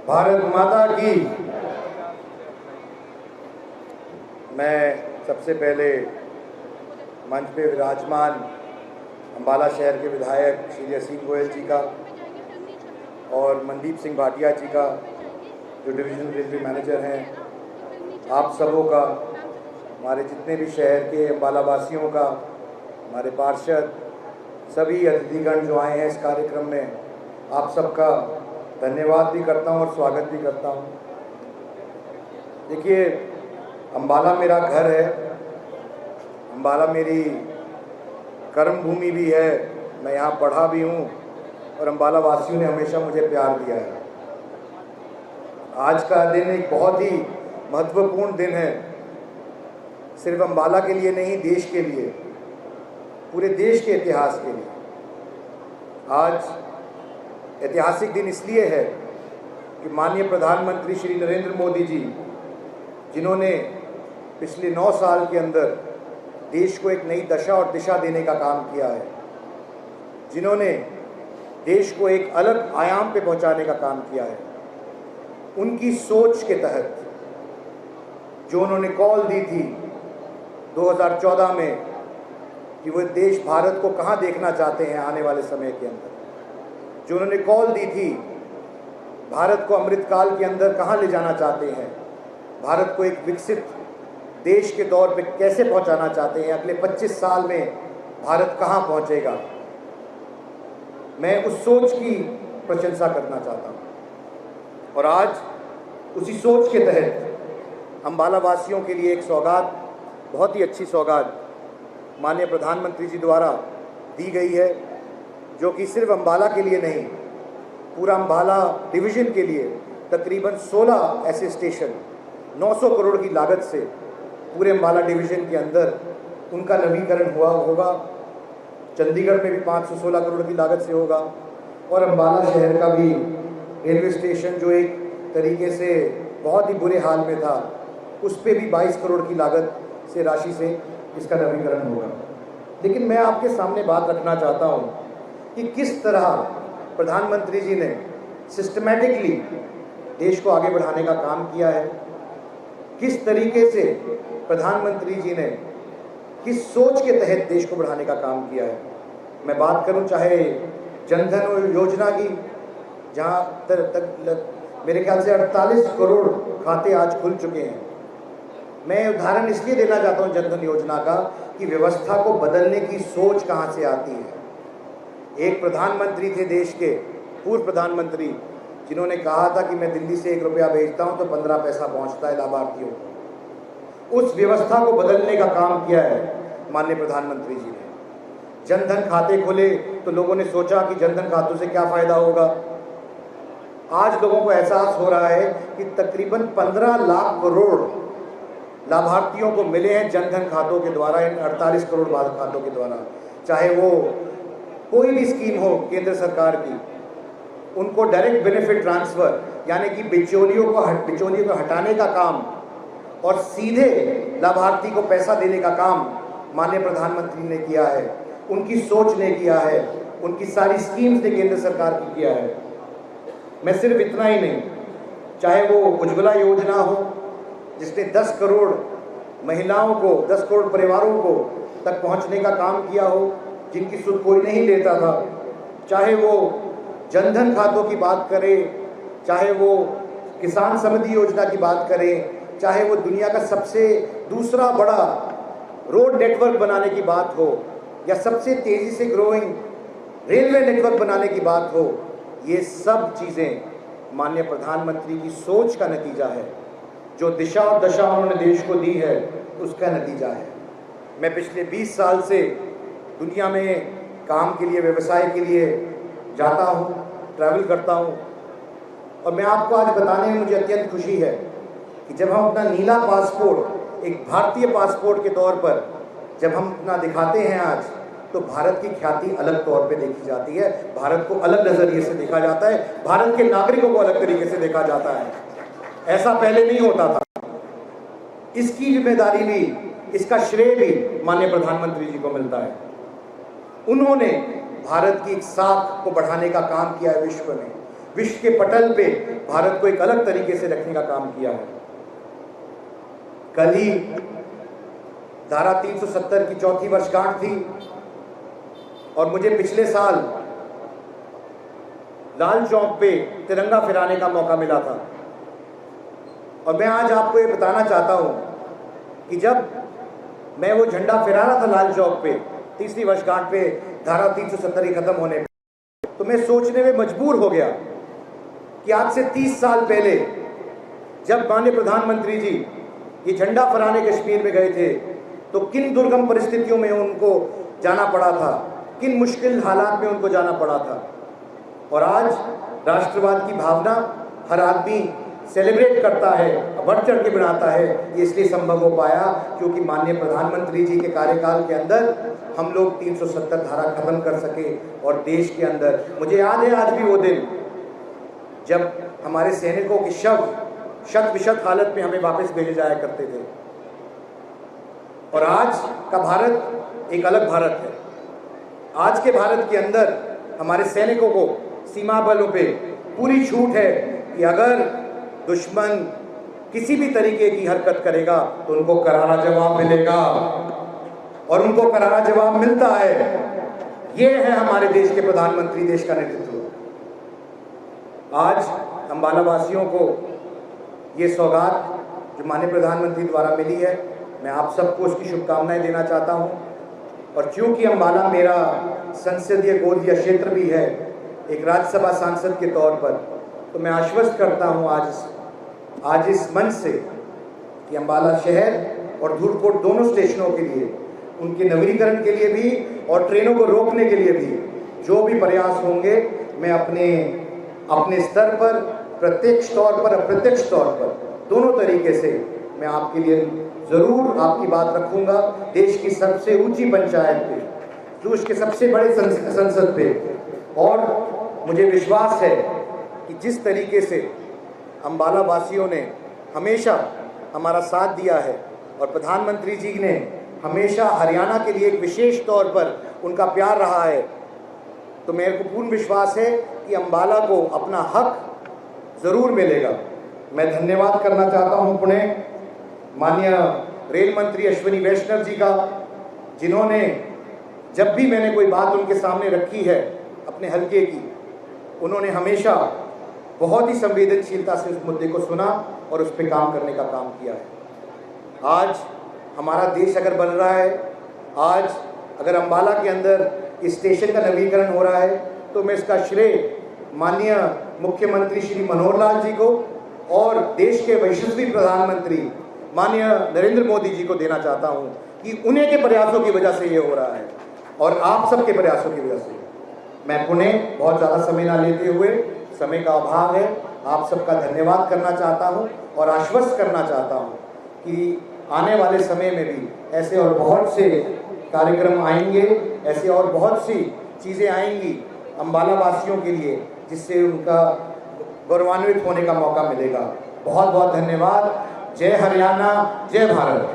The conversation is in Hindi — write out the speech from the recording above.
भारत माता की। मैं सबसे पहले मंच पे विराजमान अम्बाला शहर के विधायक श्री असीम गोयल जी का और मनदीप सिंह भाटिया जी का, जो डिवीजनल रेलवे मैनेजर हैं, आप सबों का, हमारे जितने भी शहर के अम्बाला वासियों का, हमारे पार्षद, सभी अतिथिगण जो आए हैं इस कार्यक्रम में, आप सबका धन्यवाद भी करता हूं और स्वागत भी करता हूं। देखिए, अम्बाला मेरा घर है, अम्बाला मेरी कर्म भूमि भी है, मैं यहाँ पढ़ा भी हूँ और अम्बाला वासियों ने हमेशा मुझे प्यार दिया है। आज का दिन एक बहुत ही महत्वपूर्ण दिन है, सिर्फ अम्बाला के लिए नहीं, देश के लिए, पूरे देश के इतिहास के लिए। आज ऐतिहासिक दिन इसलिए है कि माननीय प्रधानमंत्री श्री नरेंद्र मोदी जी, जिन्होंने पिछले 9 साल के अंदर देश को एक नई दशा और दिशा देने का काम किया है, जिन्होंने देश को एक अलग आयाम पे पहुंचाने का काम किया है, उनकी सोच के तहत जो उन्होंने कॉल दी थी 2014 में कि वो देश भारत को कहाँ देखना चाहते हैं आने वाले समय के अंदर, जो उन्होंने कॉल दी थी भारत को अमृतकाल के अंदर कहाँ ले जाना चाहते हैं, भारत को एक विकसित देश के दौर पे कैसे पहुंचाना चाहते हैं, अगले 25 साल में भारत कहाँ पहुंचेगा, मैं उस सोच की प्रशंसा करना चाहता हूं। और आज उसी सोच के तहत अम्बाला वासियों के लिए एक सौगात, बहुत ही अच्छी सौगात माननीय प्रधानमंत्री जी द्वारा दी गई है, जो कि सिर्फ अम्बाला के लिए नहीं, पूरा अम्बाला डिवीज़न के लिए तकरीबन 16 ऐसे स्टेशन 900 करोड़ की लागत से पूरे अम्बाला डिवीज़न के अंदर उनका नवीकरण होगा। चंडीगढ़ में भी 516 करोड़ की लागत से होगा और अम्बाला शहर का भी रेलवे स्टेशन, जो एक तरीके से बहुत ही बुरे हाल में था, उस पर भी 22 करोड़ की लागत से राशि से इसका नवीकरण होगा। लेकिन मैं आपके सामने बात रखना चाहता हूँ कि किस तरह प्रधानमंत्री जी ने सिस्टमैटिकली देश को आगे बढ़ाने का काम किया है, किस तरीके से प्रधानमंत्री जी ने किस सोच के तहत देश को बढ़ाने का काम किया है। मैं बात करूं चाहे जनधन योजना की, जहां तक मेरे ख्याल से 48 करोड़ खाते आज खुल चुके हैं। मैं उदाहरण इसलिए देना चाहता हूं जनधन योजना का कि व्यवस्था को बदलने की सोच कहां से आती है। एक प्रधानमंत्री थे देश के, पूर्व प्रधानमंत्री, जिन्होंने कहा था कि मैं दिल्ली से 1 रुपया भेजता हूं तो 15 पैसा पहुंचता है लाभार्थियों को। उस व्यवस्था को बदलने का काम किया है माननीय प्रधानमंत्री जी ने। जनधन खाते खोले तो लोगों ने सोचा कि जनधन खातों से क्या फायदा होगा। आज लोगों को एहसास हो रहा है कि तकरीबन 15 लाख करोड़ लाभार्थियों को मिले हैं जनधन खातों के द्वारा, इन 48 करोड़ खातों के द्वारा। चाहे वो कोई भी स्कीम हो केंद्र सरकार की, उनको डायरेक्ट बेनिफिट ट्रांसफर, यानी कि बिचौलियों को हटाने का काम और सीधे लाभार्थी को पैसा देने का काम माननीय प्रधानमंत्री ने किया है, उनकी सोच ने किया है, उनकी सारी स्कीम्स ने केंद्र सरकार की किया है। मैं सिर्फ इतना ही नहीं, चाहे वो उज्ज्वला योजना हो, जिसने 10 करोड़ महिलाओं को, 10 करोड़ परिवारों को तक पहुंचने का काम किया हो, जिनकी सुध कोई नहीं लेता था, चाहे वो जनधन खातों की बात करें, चाहे वो किसान समृद्धि योजना की बात करें, चाहे वो दुनिया का सबसे दूसरा बड़ा रोड नेटवर्क बनाने की बात हो, या सबसे तेज़ी से ग्रोइंग रेलवे नेटवर्क बनाने की बात हो, ये सब चीज़ें माननीय प्रधानमंत्री की सोच का नतीजा है। जो दिशा और दशा उन्होंने देश को दी है, उसका नतीजा है। मैं पिछले 20 साल से दुनिया में काम के लिए, व्यवसाय के लिए जाता हूँ, ट्रैवल करता हूँ, और मैं आपको आज बताने में मुझे अत्यंत खुशी है कि जब हम अपना नीला पासपोर्ट, एक भारतीय पासपोर्ट के तौर पर जब हम अपना दिखाते हैं आज, तो भारत की ख्याति अलग तौर पे देखी जाती है, भारत को अलग नज़रिए से देखा जाता है, भारत के नागरिकों को अलग तरीके से देखा जाता है। ऐसा पहले नहीं होता था। इसकी जिम्मेदारी भी, इसका श्रेय भी माननीय प्रधानमंत्री जी को मिलता है। उन्होंने भारत की एक साख को बढ़ाने का काम किया है विश्व में। विश्व के पटल पे भारत को एक अलग तरीके से रखने का काम किया है। कल ही धारा 370 की चौथी वर्षगांठ थी और मुझे पिछले साल लाल चौक पे तिरंगा फहराने का मौका मिला था। और मैं आज आपको ये बताना चाहता हूं कि जब मैं वो झंडा फहरा रहा था लाल चौक पे तीसरी वर्षगांठ पे धारा 370 की खत्म होने पे, तो मैं सोचने में मजबूर हो गया कि आज से 30 साल पहले जब माननीय प्रधानमंत्री जी ये झंडा फहराने कश्मीर में गए थे तो किन दुर्गम परिस्थितियों में उनको जाना पड़ा था, किन मुश्किल हालात में उनको जाना पड़ा था। और आज राष्ट्रवाद की भावना हर आदमी सेलिब्रेट करता है, बढ़ चढ़ के बनाता है। ये इसलिए संभव हो पाया क्योंकि माननीय प्रधानमंत्री जी के कार्यकाल के अंदर हम लोग 370 धारा खत्म कर सके। और देश के अंदर मुझे याद है आज भी वो दिन जब हमारे सैनिकों के शव शत विशत हालत में हमें वापस भेजे जाया करते थे। और आज का भारत एक अलग भारत है। आज के भारत के अंदर हमारे सैनिकों को सीमा बलों पे पूरी छूट है कि अगर दुश्मन किसी भी तरीके की हरकत करेगा तो उनको करारा जवाब मिलेगा, और उनको करारा जवाब मिलता है। ये है हमारे देश के प्रधानमंत्री, देश का नेतृत्व। आज अंबाला वासियों को ये सौगात जो माननीय प्रधानमंत्री द्वारा मिली है, मैं आप सबको उसकी शुभकामनाएं देना चाहता हूं। और चूंकि अंबाला मेरा संसदीय गोद या क्षेत्र भी है एक राज्यसभा सांसद के तौर पर, तो मैं आश्वस्त करता हूं आज इस मंच से कि अंबाला शहर और धूलकोट दोनों स्टेशनों के लिए, उनके नवीनीकरण के लिए भी और ट्रेनों को रोकने के लिए भी जो भी प्रयास होंगे, मैं अपने स्तर पर प्रत्यक्ष तौर पर अप्रत्यक्ष तौर पर दोनों तरीके से मैं आपके लिए ज़रूर आपकी बात रखूंगा। देश की सबसे ऊंची पंचायत पे, देश के सबसे बड़े संसद पे। और मुझे विश्वास है कि जिस तरीके से अंबाला वासियों ने हमेशा हमारा साथ दिया है और प्रधानमंत्री जी ने हमेशा हरियाणा के लिए एक विशेष तौर पर उनका प्यार रहा है, तो मेरे को पूर्ण विश्वास है कि अंबाला को अपना हक ज़रूर मिलेगा। मैं धन्यवाद करना चाहता हूं पुणे माननीय रेल मंत्री अश्विनी वैष्णव जी का, जिन्होंने जब भी मैंने कोई बात उनके सामने रखी है अपने हल्के की, उन्होंने हमेशा बहुत ही संवेदनशीलता से उस मुद्दे को सुना और उस पर काम करने का काम किया है। आज हमारा देश अगर बन रहा है, आज अगर अंबाला के अंदर इस स्टेशन का नवीनीकरण हो रहा है, तो मैं इसका श्रेय माननीय मुख्यमंत्री श्री मनोहर लाल जी को और देश के यशस्वी प्रधानमंत्री माननीय नरेंद्र मोदी जी को देना चाहता हूं कि उन्हीं के प्रयासों की वजह से ये हो रहा है और आप सबके प्रयासों की वजह से। मैं पुणे बहुत ज़्यादा समय ना लेते हुए, समय का अभाव है, आप सबका धन्यवाद करना चाहता हूं और आश्वस्त करना चाहता हूं कि आने वाले समय में भी ऐसे और बहुत से कार्यक्रम आएंगे, ऐसे और बहुत सी चीज़ें आएंगी अंबाला वासियों के लिए, जिससे उनका गौरवान्वित होने का मौका मिलेगा। बहुत बहुत धन्यवाद। जय हरियाणा, जय भारत।